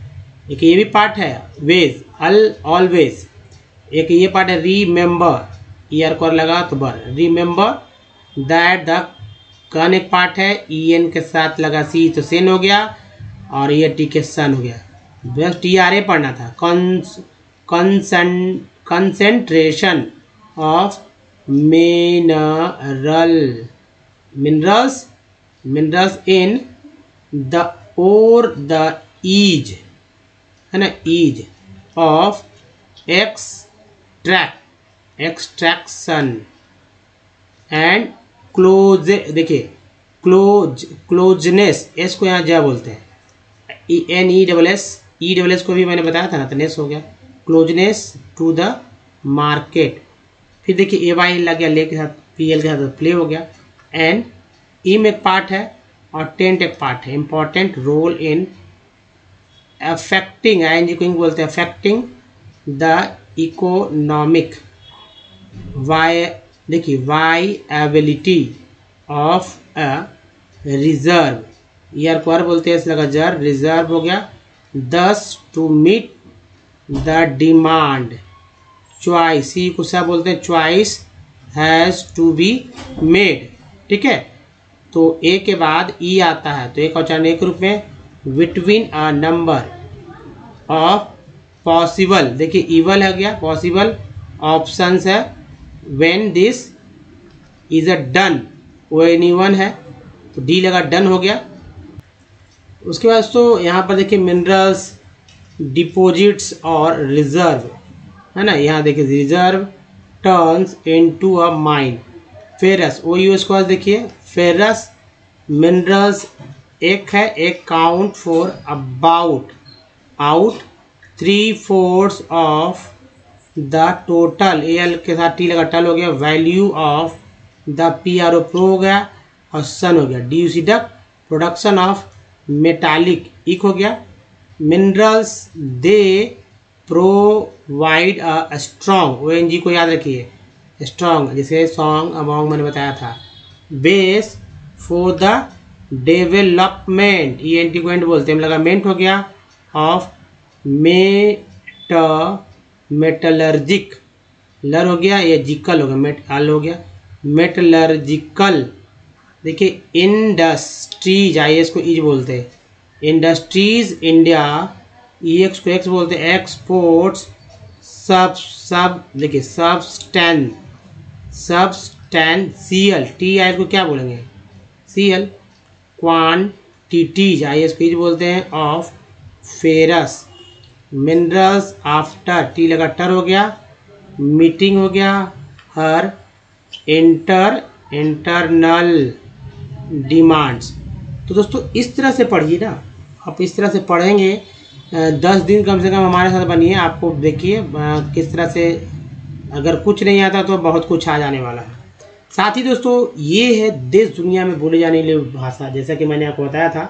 एक ये भी पार्ट है, वेज, अल ऑलवेज। एक ये पार्ट है रीमेंबर, ER को लगा तो बर, रिमेंबर दैट द, कन एक पार्ट है, EN के साथ लगा सी तो सेन हो गया, और ये टी के सन हो गया। बस TRA पढ़ना था, concentration of minerals in the और द ईज, है ना, ease of extraction and close, देखिए क्लोजनेस, एस को यहाँ जा बोलते हैं, NESS को भी मैंने बताया था ना, तो नेस हो गया, क्लोजनेस टू द मार्केट। फिर देखिए AY लग गया, ले के साथ PL के साथ प्ले हो गया, एंड इम एक पार्ट है और टेंट एक पार्ट है, important role in affecting, ING को बोलते हैं, अफेक्टिंग द इकोनॉमिक देखिए viability of a reserve, ER को बोलते हैं, इस लगा जर, रिजर्व हो गया। 10 to meet the demand, choice, सी को क्या बोलते हैं, choice has to be made, ठीक है। तो ए के बाद ई आता है, तो एक औचारण एक रूप में, between a number of possible, देखिए इवल है गया, पॉसिबल ऑप्शंस है, when this is a done, ONE1 है तो डी लगा, डन हो गया। उसके बाद तो यहाँ पर देखिए मिनरल्स, डिपॉजिट्स और रिजर्व, है ना, यहाँ देखिए reserve turns into a mine, ferrous, OUS को देखिए फेरस, मिनरल्स एक है, एक count for about out 3/4 of the total, AL के साथ टी लगा, टल हो गया, value of the PRO pro हो गया, और सन हो गया, DUC duck, production of metallic इक हो गया, minerals they provide a strong, ONG को याद रखिए, स्ट्रॉन्ग, जैसे सॉन्ग अमॉन्ग मैंने बताया था, base for the development, ENT को एंड बोलते हैं, लगा मेंट हो गया, ऑफ मेटलर्जिक, लर हो गया, ये जिकल हो गया, मेटल हो गया, मेटलर्जिकल, देखिए इंडस्ट्रीज, IS को इज बोलते हैं, इंडस्ट्रीज इंडिया, EX को एक्स बोलते हैं, एक्सपोर्ट्स सब देखिए सब्सटेंशियल, TI को क्या बोलेंगे, CL, क्वांटिटीज, IS को इज बोलते हैं, of ferrous minerals after, T लगा टर हो गया, मीटिंग हो गया, हर इंटरनल डिमांड्स। तो दोस्तों इस तरह से पढ़िए ना, आप इस तरह से पढ़ेंगे, 10 दिन कम से कम हमारे साथ बनिए, आपको देखिए किस तरह से, अगर कुछ नहीं आता तो बहुत कुछ आ जाने वाला है। साथ ही दोस्तों ये है देश दुनिया में बोले जाने वाली भाषा, जैसा कि मैंने आपको बताया था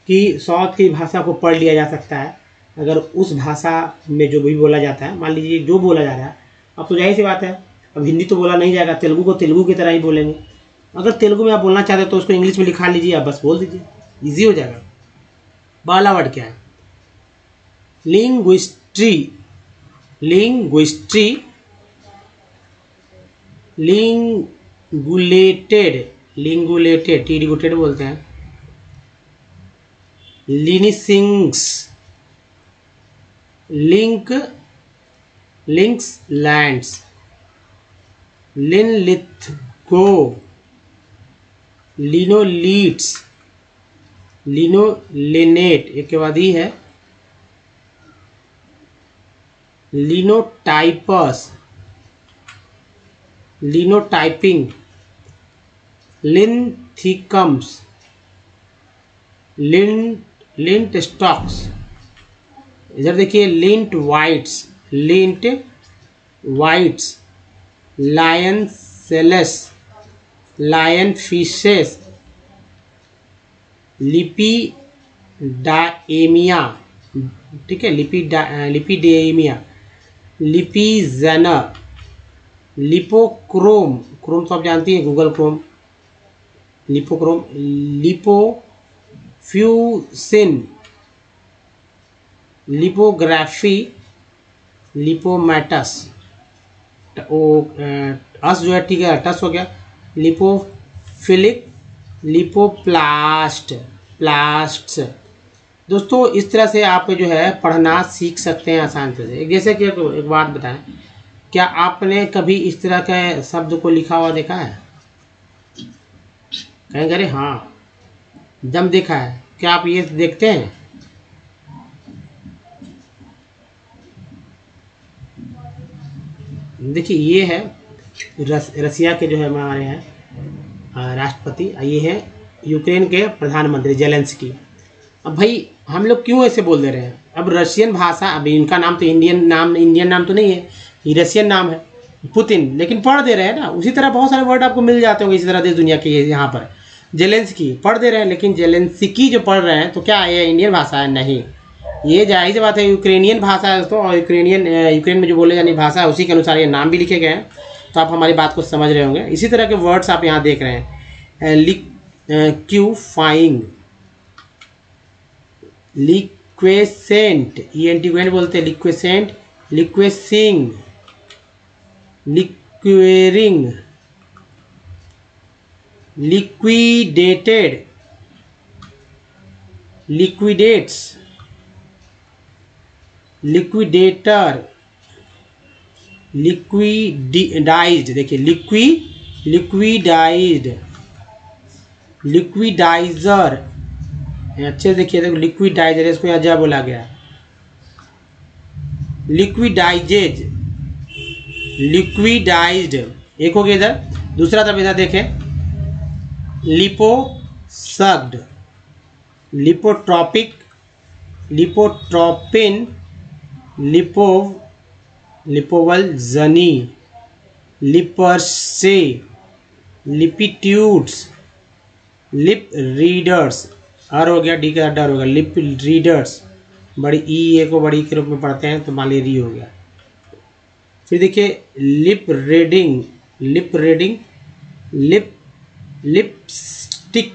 कि साउथ की भाषा को पढ़ लिया जा सकता है, अगर उस भाषा में जो भी बोला जाता है, मान लीजिए जो बोला जा रहा है, अब तो जाहिर सी बात है, अब हिंदी तो बोला नहीं जाएगा, तेलुगु को तेलुगु की तरह ही बोलेंगे। अगर तेलुगु में आप बोलना चाहते हो तो उसको इंग्लिश में लिखा लीजिए, आप बस बोल दीजिए, ईजी हो जाएगा। पहला वर्ड क्या है? लिंग्विस्ट्री, लिंग्विस्ट्री, लिंगुलेटेड, लिंगुलेटेड, टीडिगुटेड बोलते हैं, लिनिसिंग्स, लिंक, लिंक्स लैंड्स, लिनलिथगो, लिनोलीट्स, लिनोलिनेट, एक के बाद ही है, लिनोटाइपस, लिनोटाइपिंग, लिंथिकम्स, लिंट स्टॉक्स, इधर देखिए lint whites, lint whites, lion सेलेस, लायन फिशेस, लिपिडाएमिया, ठीक है, लिपिडेमिया, लिपिजेनर, लिपोक्रोम, क्रोम तो आप जानती हैं, गूगल क्रोम, लिपोक्रोम, लिपोफ्यूसिन, लिपोग्राफी, लिपोमैटस, अस जो है, ठीक है, टस हो गया, लिपोफिलिक, लिपोप्लास्ट, प्लास्ट्स। दोस्तों इस तरह से आप जो है पढ़ना सीख सकते हैं आसान से। जैसे कि एक बात बताएं, क्या आपने कभी इस तरह के शब्द को लिखा हुआ देखा है? कहेंगे अरे हाँ, जब देखा है। क्या आप ये देखते हैं? देखिए ये है रसिया के जो है हमारे हैं राष्ट्रपति, ये है यूक्रेन के प्रधानमंत्री जेलेंस्की। अब भाई हम लोग क्यों ऐसे बोल दे रहे हैं? अब रशियन भाषा, अभी इनका नाम तो इंडियन नाम तो नहीं है, ये रशियन नाम है पुतिन, लेकिन पढ़ दे रहे हैं ना। उसी तरह बहुत सारे वर्ड आपको मिल जाते होंगे इसी तरह देश दुनिया के। यहाँ पर जेलेंस्की पढ़ दे रहे हैं, लेकिन जेलेंस्की जो पढ़ रहे हैं तो क्या ये इंडियन भाषा है? नहीं, ये जाहिर सी बात है यूक्रेनियन भाषा है दोस्तों, और यूक्रेन में जो बोले जाने भाषा है उसी के अनुसार ये नाम भी लिखे गए हैं। तो आप हमारी बात को समझ रहे होंगे। इसी तरह के वर्ड्स आप यहाँ देख रहे हैं, लिक्यूफाइंग, लिक्वेसेंट, ENT बोलते हैं, लिक्वेसेंट, लिक्वेसिंग, लिक्वेरिंग, लिक्विडेटेड, लिक्विडेट्स, लिक्विडेटर, लिक्विडाइज्ड, देखिए लिक्विडाइज्ड, लिक्विडाइजर, अच्छे देखिए, देखो लिक्विडाइजर, इसको यहाँ जा बोला गया, लिक्विडाइजेज, लिक्विडाइज्ड, एक हो गया इधर। दूसरा तब इधर देखें, लिपोसग्ड, लिपोट्रॉपिक, लिपोट्रोपिन, लिपोवल्जनी, लिपर्से, लिपिट्यूड्स, लिप रीडर्स, आर हो गया, डी का डर हो गया, लिप रीडर्स, बड़ी ई को बड़ी के रूप में पढ़ते हैं तो मान ली री हो गया। फिर देखिए lip reading, lip reading, lipstick,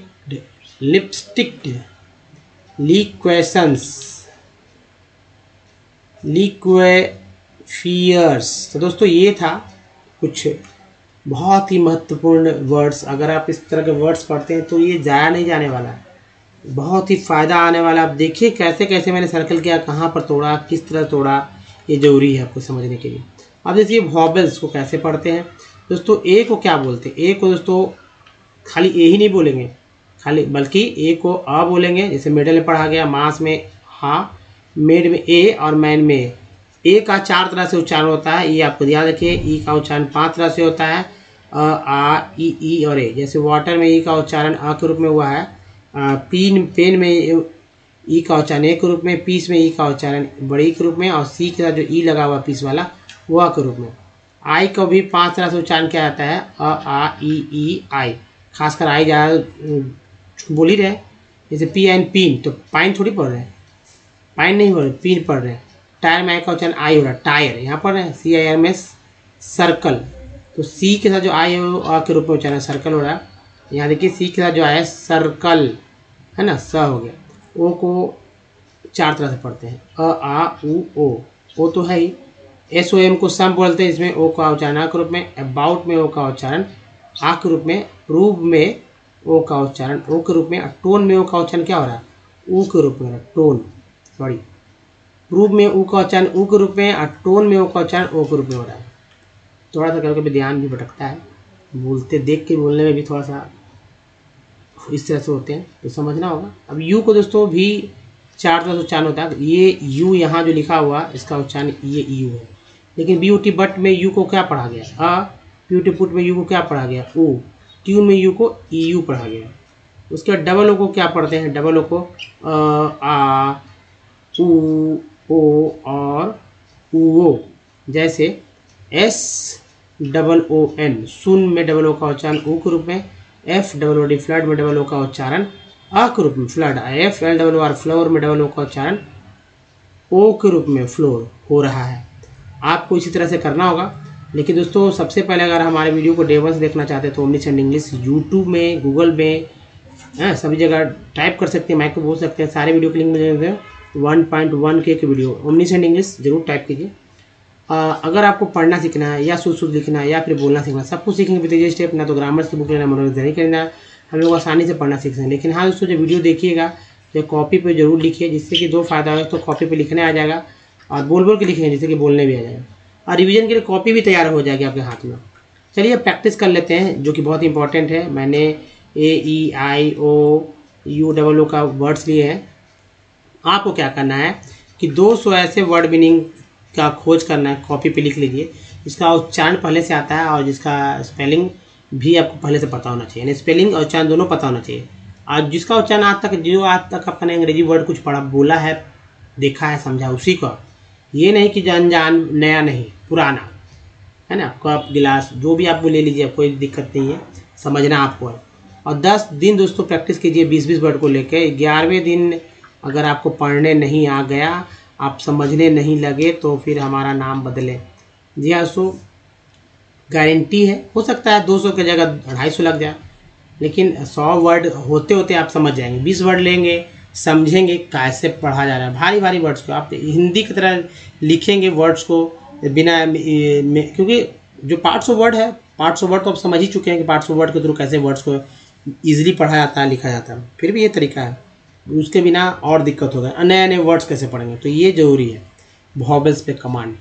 liquations, liquefiers. तो दोस्तों ये था कुछ बहुत ही महत्वपूर्ण वर्ड्स। अगर आप इस तरह के वर्ड्स पढ़ते हैं तो ये जाया नहीं जाने वाला है, बहुत ही फ़ायदा आने वाला। आप देखिए कैसे कैसे मैंने सर्कल किया, कहाँ पर तोड़ा, किस तरह तोड़ा, ये जरूरी है आपको समझने के लिए। अब देखिए वॉबल्स को कैसे पढ़ते हैं दोस्तों। ए को क्या बोलते हैं? ए को दोस्तों खाली ए ही नहीं बोलेंगे खाली, बल्कि ए को अ बोलेंगे। जैसे मिडल में पढ़ा गया, मास में हाँ, मेड में ए और मैन में। ए का 4 तरह से उच्चारण होता है, ये आपको याद रखिए। ई का उच्चारण 5 तरह से होता है, अ, आ, ई और ए। जैसे वाटर में ई का उच्चारण अ के रूप में हुआ है, पेन में ई का उच्चारण ए के रूप में, पीस में ई का उच्चारण बड़ी के रूप में, और सी के साथ जो ई लगा हुआ पीस वाला वह के रूप में। आई को भी 5 तरह से उच्चारण किया जाता है, अ, आ, ई, आई। खासकर आई ज़्यादा बोल ही रहे, जैसे पी एन पीन, तो पाइन थोड़ी पढ़ रहे हैं, पाइन नहीं हो रहे, पीन पढ़ रहे हैं। टायर में आई का उच्चारण आई हो रहा है, टायर यहाँ पर है CIR में सर्कल, तो सी के साथ जो आई है के रूप में उच्चारण सर्कल हो रहा है। यहाँ देखिए सी के साथ जो आया है सर्कल है ना, स हो गया। ओ को 4 तरह से पढ़ते हैं, अ आ उ ओ तो है ही। SOM को सम बोलते हैं, इसमें ओ का उच्चारण आ के रूप में, अबाउट में ओ का उच्चारण आ के रूप में, प्रूव में ओ का उच्चारण ओ के रूप में, टोन में ओ का उच्चारण क्या हो रहा है, ऊ के रूप में हो रहा है, टोन सॉरी, प्रूव में ऊ का उच्चारण ऊ के रूप में और टोन में ओ का उच्चारण ओ के रूप में हो रहा है। थोड़ा सा कभी कभी ध्यान भी भटकता है, बोलते देख के बोलने में भी थोड़ा सा इस तरह से होते हैं, तो समझना होगा। अब यू को दोस्तों भी 4 तरह से उच्चारण होता है। ये यू यहाँ जो लिखा हुआ इसका उच्चारण ये यू है, लेकिन ब्यूटी बट में यू को क्या पढ़ा गया, अ, ब्यूटी पुट में यू को क्या पढ़ा गया, ऊ, ट्यून में यू को EU पढ़ा गया। उसके बाद डबल ओ को क्या पढ़ते हैं, डबल ओ को आ ऊ ओ और ऊ, जैसे SOON, सुन में डबल ओ का उच्चारण ऊ के रूप में, FOOD फ्लड में डबल ओ का उच्चारण आ के रूप में, फ्लड, FLOR फ्लोर में डबल ओ का उच्चारण ओ के रूप में फ्लोर हो रहा है। आपको इसी तरह से करना होगा। लेकिन दोस्तों सबसे पहले अगर हमारे वीडियो को डेवंस देखना चाहते हैं तो ओमनीसेंट इंग्लिश यूट्यूब में, गूगल में, सभी जगह टाइप कर सकते हैं, माइक को बोल सकते हैं, सारे वीडियो के लिंक मिल 1.1K की वीडियो ओमनीसेंट इंग्लिश जरूर टाइप कीजिए। अगर आपको पढ़ना सीखना है या शुद्ध लिखना है या फिर बोलना सीखना, सब कुछ सीखेंगे विद स्टेप, ना तो ग्रामर्स की बुक लेना, मनोरंजन नहीं करना, हम लोग आसानी से पढ़ना सीख सकते हैं। लेकिन हाँ दोस्तों, जो वीडियो देखिएगा तो कॉपी पे जरूर लिखिए, जिससे कि 2 फायदा होगा, तो कॉपी पे लिखने आ जाएगा और बोल बोल के लिखेंगे जिससे कि बोलने भी आ जाएगा, और रिवीजन के लिए कॉपी भी तैयार हो जाएगी आपके हाथ में। चलिए प्रैक्टिस कर लेते हैं, जो कि बहुत इंपॉर्टेंट है। मैंने AEIOU का वर्ड्स लिए हैं। आपको क्या करना है कि 200 ऐसे वर्ड मीनिंग का खोज करना है, कॉपी पे लिख लीजिए। इसका उच्चारण पहले से आता है और जिसका स्पेलिंग भी आपको पहले से पता होना चाहिए, यानी स्पेलिंग और उच्चारण दोनों पता होना चाहिए। और जिसका उच्चारण आज तक आपने अंग्रेजी वर्ड कुछ पढ़ा, बोला है, देखा है, समझा, उसी का, ये नहीं कि अनजान, नया नहीं, पुराना, है ना। कप गिलास जो भी आपको ले लीजिए, कोई दिक्कत नहीं है, समझना आपको है। और 10 दिन दोस्तों प्रैक्टिस कीजिए 20-20 वर्ड को लेकर। 11वें दिन अगर आपको पढ़ने नहीं आ गया, आप समझने नहीं लगे, तो फिर हमारा नाम बदलें। जी हाँ दोस्तों, गारंटी है, हो सकता है 200 की जगह 250 लग जाए, लेकिन 100 वर्ड होते होते आप समझ जाएंगे। 20 वर्ड लेंगे, समझेंगे कैसे पढ़ा जा रहा है। भारी भारी वर्ड्स को आप हिंदी की तरह लिखेंगे, वर्ड्स को बिना क्योंकि जो पार्ट्स ऑफ वर्ड है, पार्ट्स ऑफ वर्ड तो आप समझ ही चुके हैं कि पार्ट्स ऑफ वर्ड के थ्रू कैसे वर्ड्स को ईजिली पढ़ा जाता है, लिखा जाता है। फिर भी ये तरीका है, उसके बिना और दिक्कत होगा, नए नए वर्ड्स कैसे पढ़ेंगे, तो ये ज़रूरी है वॉवेल्स पे कमांड।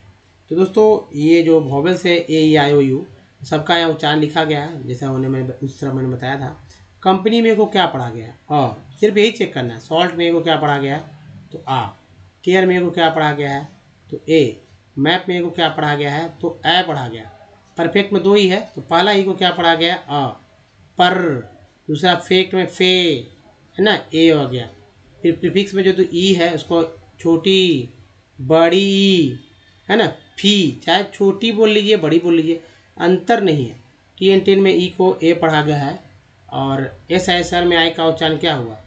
तो दोस्तों ये जो वॉवेल्स है AEIOU सबका यहाँ उच्चारण लिखा गया है, जैसा उस तरह मैंने बताया था। कंपनी में को क्या पढ़ा गया है, सिर्फ यही चेक करना है। सॉल्ट में को क्या पढ़ा गया है, तो आ। केयर में को क्या पढ़ा गया है, तो ए। मैप में को क्या पढ़ा गया है, तो ए पढ़ा गया। परफेक्ट में 2 ही है, तो पहला ई को क्या पढ़ा गया, अ। पर दूसरा फेक्ट में फे, है ना, ए हो गया। फिर प्रीफिक्स में जो तो ई है उसको छोटी, बड़ी, है ना, फी, चाहे छोटी बोल लीजिए, बड़ी बोल लीजिए, अंतर नहीं है। TN10 में ई को ए पढ़ा गया है, और SISR में आई का उच्चारण क्या हुआ,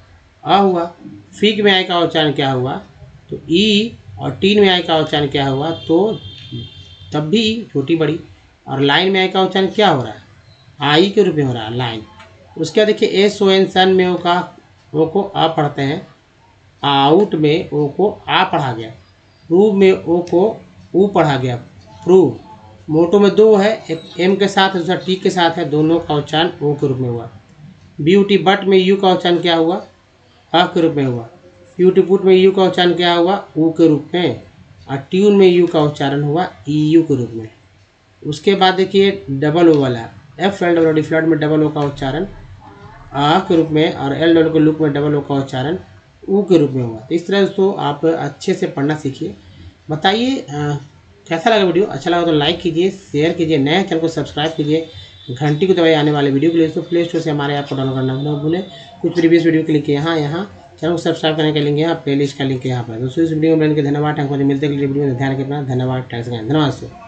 अ हुआ। फिग में आई का उच्चारण क्या हुआ, तो ई, और टीन में आई का उच्चारण क्या हुआ, तो तब भी छोटी बड़ी। और लाइन में आई का उच्चारण क्या हो रहा है, आई के रूप में हो रहा है, लाइन। उसके बाद देखिए SON सन में ओ को आ पढ़ते हैं, आउट में ओ को आ पढ़ा गया। प्रूव में ओ को ऊ पढ़ा गया, प्रूव। मोटो में 2 है, एक M के साथ है, दूसरा T के साथ है, दोनों का उच्चारण ओ के रूप में हुआ। ब्यूटी बट में यू का उच्चारण क्या हुआ, अ के रूप में हुआ। ब्यूटी पुट में यू का उच्चारण क्या हुआ, ऊ के रूप में। और ट्यून में यू का उच्चारण हुआ EU के रूप में। उसके बाद देखिए डबल ओ वाला, FLOOD फ्लड में डबल ओ का उच्चारण आ के रूप में, और LW के लुक में डबल ओ का उच्चारण ऊ के रूप में हुआ। तो इस तरह दोस्तों आप अच्छे से पढ़ना सीखिए। बताइए कैसा लगा वीडियो, अच्छा लगा तो लाइक कीजिए, शेयर कीजिए, नए चैनल को सब्सक्राइब कीजिए, घंटी को दबाइए आने वाले वीडियो के लिए। दोस्तों प्ले स्टोर से हमारे ऐप को डाउनलोड करना न भूलें। कुछ प्रीवियस वीडियो के लिंक यहाँ चैनल को सब्सक्राइब करने के लिंक यहाँ, प्ले लिस्ट का लिंक यहाँ पर। दोस्तों इस वीडियो में मिलने के धन्यवाद। हमको मिलते हैं वीडियो में, ध्यान रखना, धन्यवाद, धन्यवाद।